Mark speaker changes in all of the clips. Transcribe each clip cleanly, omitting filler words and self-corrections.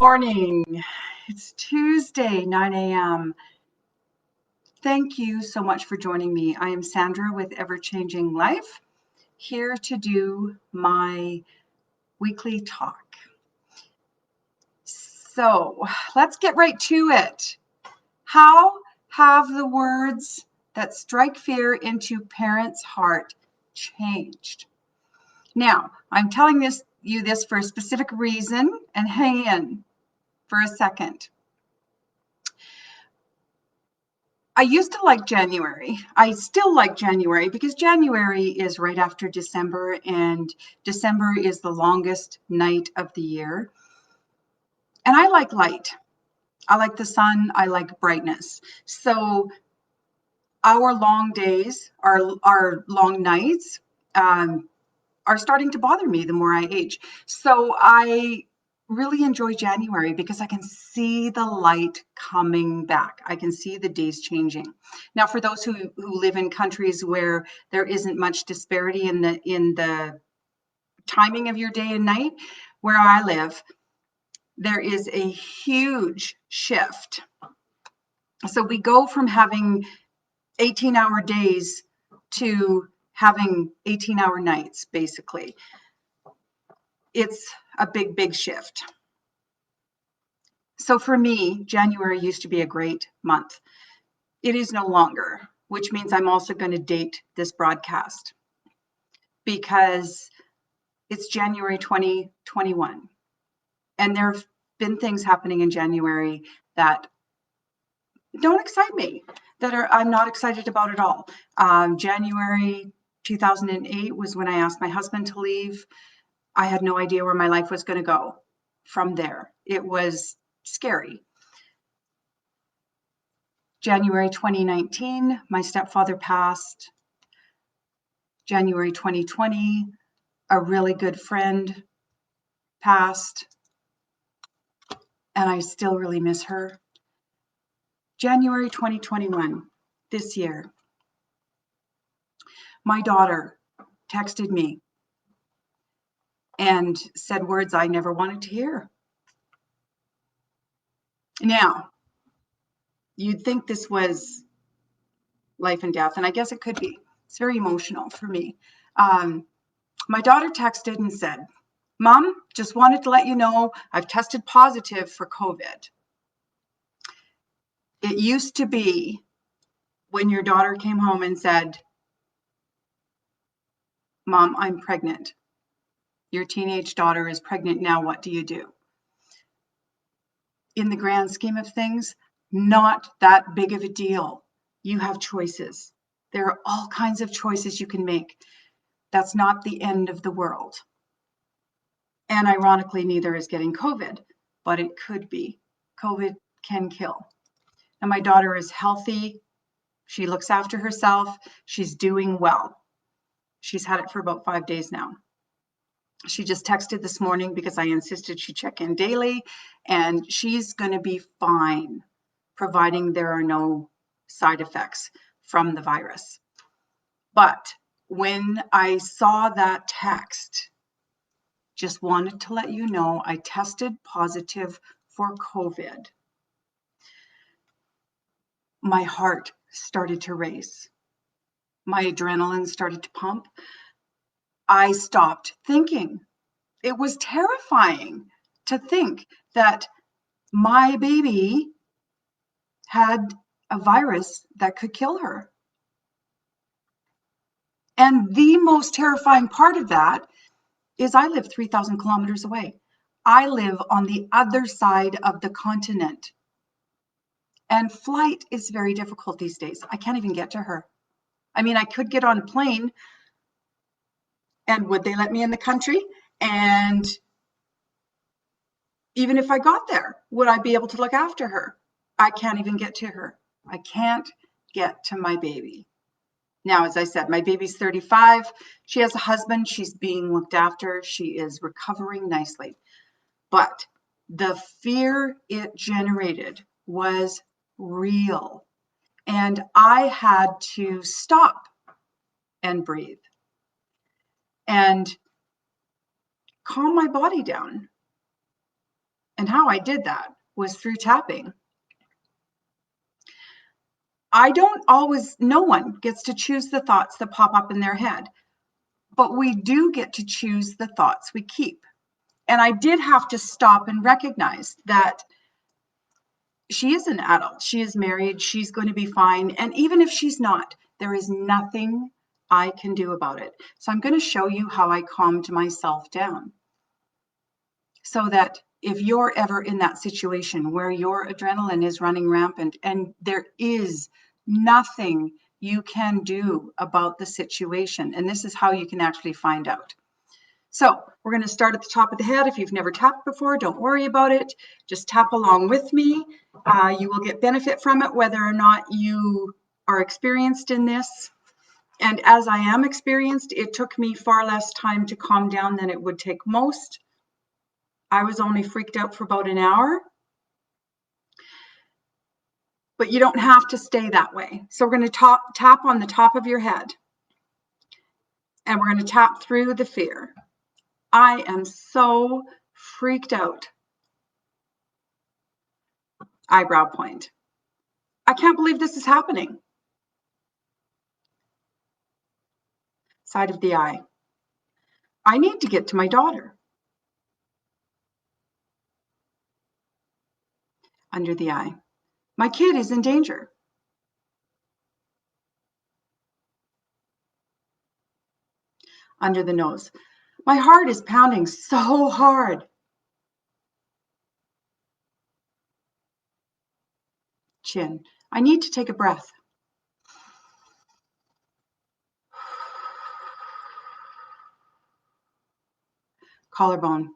Speaker 1: morning. It's Tuesday, 9 a.m. Thank you so much for joining me. I am Sandra with Ever Changing Life, here to do my weekly talk. So let's get right to it. How have the words that strike fear into parents' heart changed? Now, I'm telling you this for a specific reason, and hang in for a second. I used to like January. I still like January because January is right after December, and December is the longest night of the year. And I like light. I like the sun. I like brightness. So our long days, our long nights are starting to bother me the more I age. So I really enjoy January because I can see the light coming back. I can see the days changing. Now, for those who live in countries where there isn't much disparity in the timing of your day and night, where I live, there is a huge shift. So we go from having 18-hour days to having 18-hour nights, basically. It's a big shift. So for me, January used to be a great month. It is no longer, which means I'm also going to date this broadcast because it's January 2021. And there have been things happening in January that don't excite me, I'm not excited about at all. January 2008 was when I asked my husband to leave. I had no idea where my life was going to go from there. It was scary. January 2019, my stepfather passed. January 2020, a really good friend passed, and I still really miss her. January 2021, this year, my daughter texted me and said words I never wanted to hear. Now, you'd think this was life and death, and I guess it could be. It's very emotional for me. My daughter texted and said, "Mom, just wanted to let you know I've tested positive for COVID." It used to be when your daughter came home and said, "Mom, I'm pregnant. Your teenage daughter is pregnant now. What do you do?" In the grand scheme of things, not that big of a deal. You have choices. There are all kinds of choices you can make. That's not the end of the world. And ironically, neither is getting COVID, but it could be. COVID can kill. And my daughter is healthy. She looks after herself. She's doing well. She's had it for about 5 days now. She just texted this morning because I insisted she check in daily, and she's going to be fine, providing there are no side effects from the virus. But when I saw that text, just wanted to let you know I tested positive for COVID. My heart started to race. My adrenaline started to pump. I stopped thinking. It was terrifying to think that my baby had a virus that could kill her. And the most terrifying part of that is I live 3,000 kilometers away. I live on the other side of the continent. And flight is very difficult these days. I can't even get to her. I mean, I could get on a plane, and would they let me in the country? And even if I got there, would I be able to look after her? I can't even get to her. I can't get to my baby. Now, as I said, my baby's 35. She has a husband. She's being looked after. She is recovering nicely. But the fear it generated was real. And I had to stop and breathe and calm my body down. And how I did that was through tapping. No one gets to choose the thoughts that pop up in their head, but we do get to choose the thoughts we keep. And I did have to stop and recognize that she is an adult. She is married. She's going to be fine. And even if she's not, there is nothing I can do about it. So I'm going to show you how I calmed myself down so that if you're ever in that situation where your adrenaline is running rampant and there is nothing you can do about the situation, and this is how you can actually find out. So we're going to start at the top of the head. If you've never tapped before, don't worry about it. Just tap along with me. You will get benefit from it whether or not you are experienced in this. And as I am experienced, it took me far less time to calm down than it would take most. I was only freaked out for about an hour. But you don't have to stay that way. So we're going to tap on the top of your head. And we're going to tap through the fear. I am so freaked out. Eyebrow point. I can't believe this is happening. Side of the eye. I need to get to my daughter. Under the eye. My kid is in danger. Under the nose. My heart is pounding so hard. Chin. I need to take a breath. Collarbone.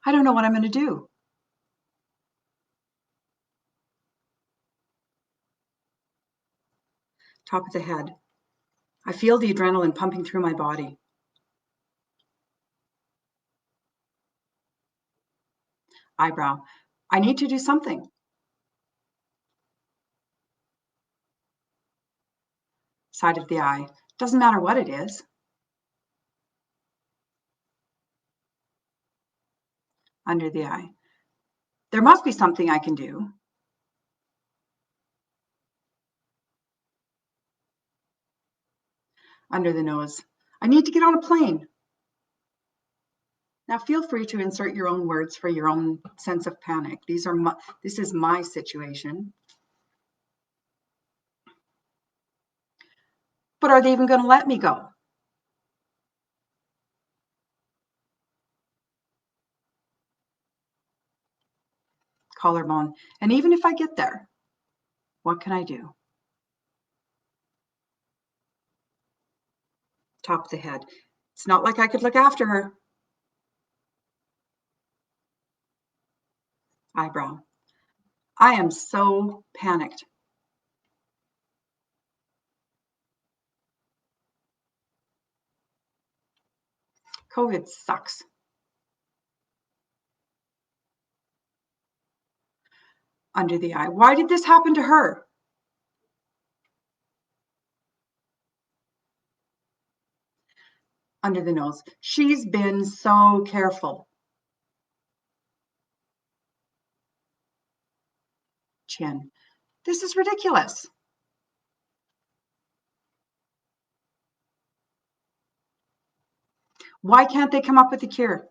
Speaker 1: I don't know what I'm going to do. Top of the head. I feel the adrenaline pumping through my body. Eyebrow. I need to do something. Side of the eye. Doesn't matter what it is. Under the eye. There must be something I can do. Under the nose. I need to get on a plane. Now feel free to insert your own words for your own sense of panic. This is my situation. But are they even going to let me go? Collarbone. And even if I get there, what can I do? Top of the head. It's not like I could look after her. Eyebrow. I am so panicked. COVID sucks. Under the eye. Why did this happen to her? Under the nose. She's been so careful. Chin. This is ridiculous. Why can't they come up with a cure?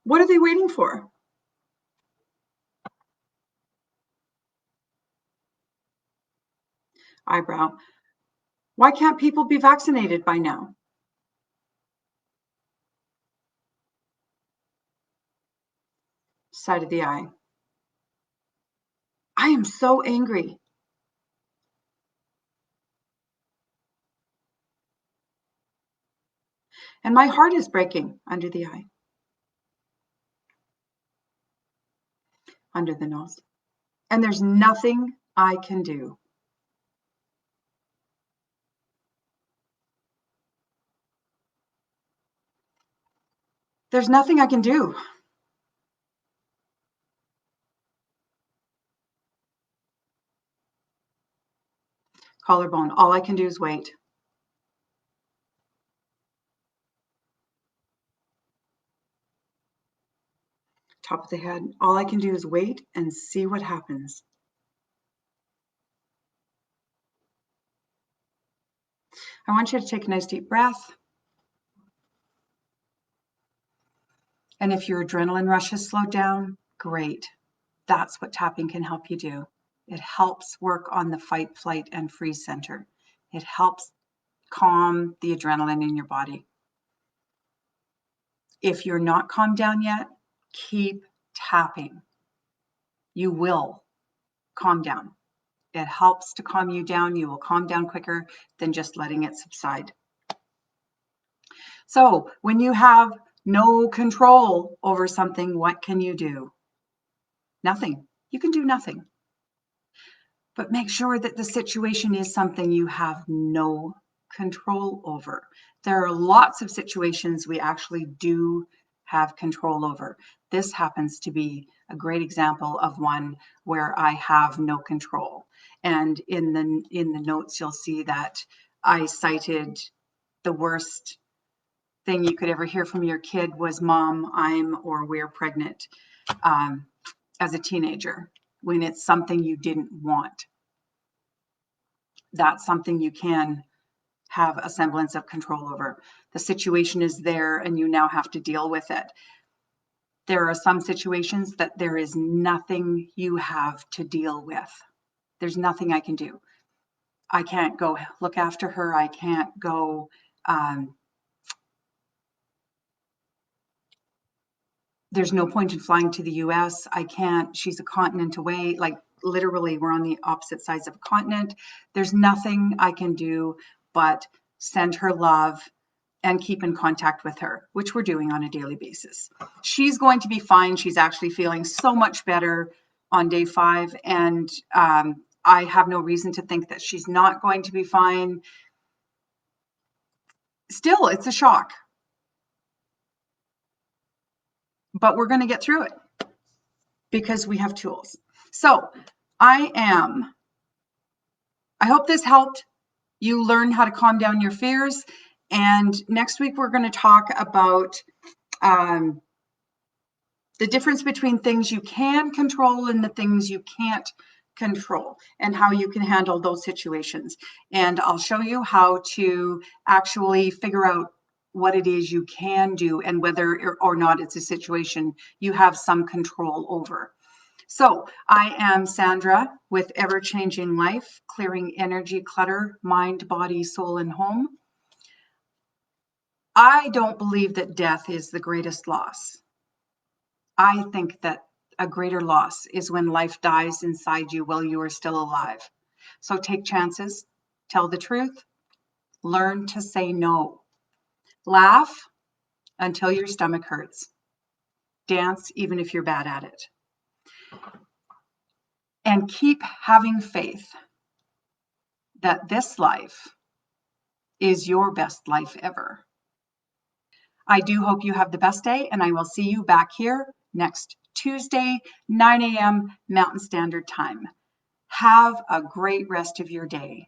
Speaker 1: What are they waiting for? Eyebrow. Why can't people be vaccinated by now? Side of the eye. I am so angry. And my heart is breaking. Under the eye. Under the nose. And there's nothing I can do. There's nothing I can do. Collarbone. All I can do is wait. top of the head. All I can do is wait and see what happens. I want you to take a nice deep breath. And if your adrenaline rush has slowed down, great. That's what tapping can help you do. It helps work on the fight, flight, and freeze center. It helps calm the adrenaline in your body. If you're not calmed down yet, keep tapping. You will calm down. It helps to calm you down. You will calm down quicker than just letting it subside. So when you have no control over something, what can you do? Nothing. You can do nothing. But make sure that the situation is something you have no control over. There are lots of situations we actually do have control over. This happens to be a great example of one where I have no control. And in the notes, you'll see that I cited the worst thing you could ever hear from your kid was "Mom, I'm" or "We're pregnant," as a teenager, when it's something you didn't want. That's something you can have a semblance of control over. The situation is there and you now have to deal with it. There are some situations that there is nothing you have to deal with. There's nothing I can do. I can't go look after her. I can't go there's no point in flying to the US. I can't, she's a continent away. Like literally we're on the opposite sides of a continent. There's nothing I can do but send her love and keep in contact with her, which we're doing on a daily basis. She's going to be fine. She's actually feeling so much better on day 5. And I have no reason to think that she's not going to be fine. Still, it's a shock. But we're going to get through it because we have tools. So I hope this helped you learn how to calm down your fears. And next week, we're going to talk about the difference between things you can control and the things you can't control, and how you can handle those situations. And I'll show you how to actually figure out what it is you can do and whether or not it's a situation you have some control over. So I am Sandra with Ever Changing Life, clearing energy clutter, mind, body, soul, and home. I don't believe that death is the greatest loss. I think that a greater loss is when life dies inside you while you are still alive. So take chances, tell the truth, learn to say no. Laugh until your stomach hurts. Dance even if you're bad at it. And keep having faith that this life is your best life ever. I do hope you have the best day, and I will see you back here next Tuesday, 9 a.m. Mountain Standard Time. Have a great rest of your day.